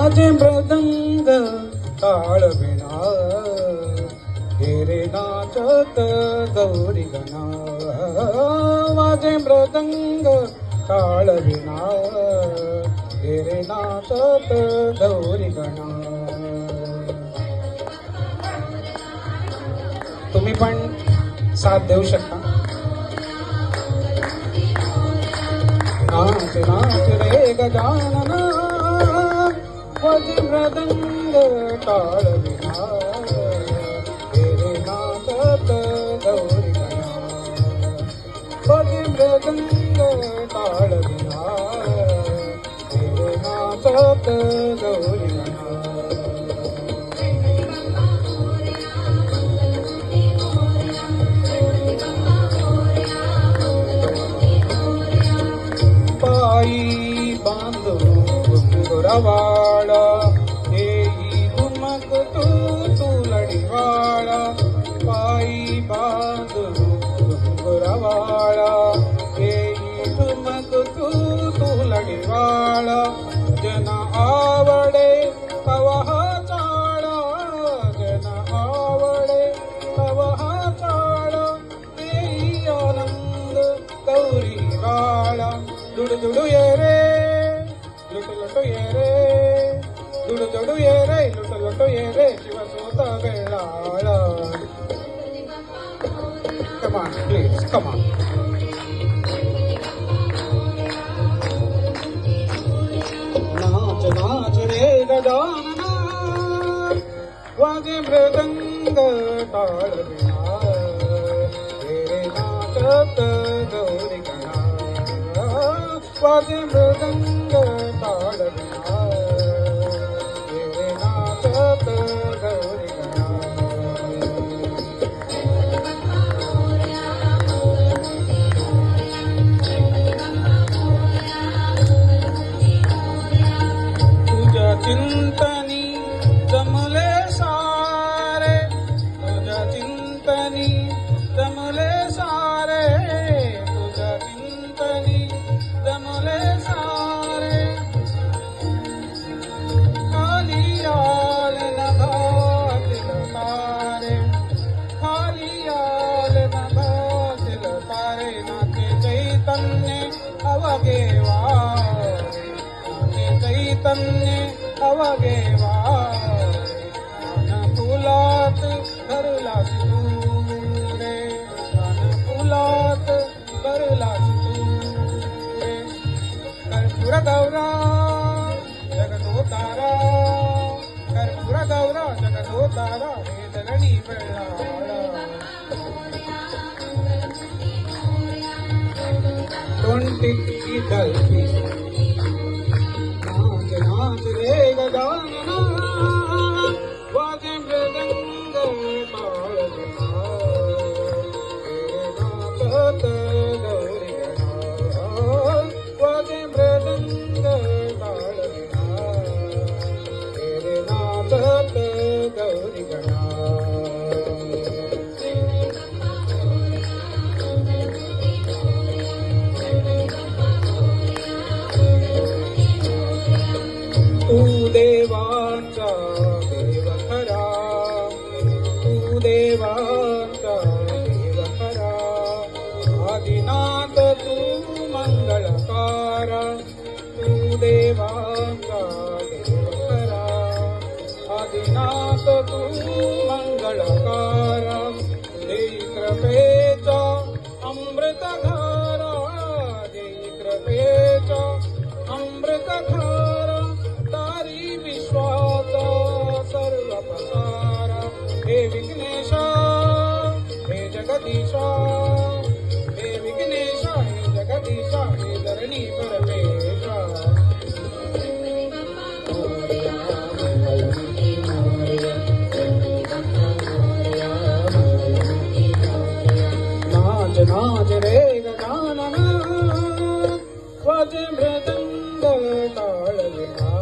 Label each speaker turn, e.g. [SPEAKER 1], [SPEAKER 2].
[SPEAKER 1] वाजे मृदंग ताळ विणा हे रे नाचत गौरी गणा वाजे मृदंग ताळ विणा हे रे नाचत गौरी गणा. तुम्ही पण साथ देऊ शकता. नाच नाच रे गजानना वाजे मृदंग ताळ विणा हे रे नाचत गौरी गणा वाजे मृदंग ताळ विणा हे रे नाचत गौरी गणा. पायी बांधून घुंगुरवाळा येई घुमक तू लढीवाळा पायी बांधून घुंगुरवाळा येई घुमक तू लढीवाळा जन आवडे कवहा चाळा जन आवडे कवहा चाळा येई आनंद गौरी गाळा. दुडू दुडू ये रे लुटू लुटू ये रे दुडू दुडू ये रे लुटू लुटू ये रे शिवसोत वेळाळा. Come on, please, come on. नाच नाच रे गजानना वाजे मृदंग ताळ विणा हे रे नाचत गौरी गणा वाजे मृदंग ताळ विणा हे रे नाचत गौरी गणा. तुझ्या चिंतनी जमले सारे तुझ्या चिंतनी जमले सारे तुझ्या चिंतनी जमले सारे खाली आले नभातील तारे खाली आले नभातील तारे नाचे चैतन्य अवगे वारे नाचे चैतन्य अवगे वारे फुलात भरला रे फुलात भरला कर्पूर गौरा जगदोतारा कर्पूर गौरा जगदोतारा वेदगणी वेळाळा. कोणती दलपी नाच नाच रे गजानना वाजे मृदंग ताळ विणा हे नाचत गौरी गणा वाजे मृदंग ताळ विणा हे नाचत गौरी गणा. तू देवांचा देव खरा तू देवांचा देव खरा आदिनाथ तू मंगळकारा तू देवांचा देव खरा आदिनाथ तू मंगळकारा देई कृपेचा अमृत धारा देई कृपेचा अमृत धारा तारी विश्वाचा सर्व पसारा हे विघ्नेशा हे जगदीशा हे विघ्नेशा हे जगदीशा हे धरणी परमेशा. नाच नाच रे गजानना वाजे मृदंग ताळ विणा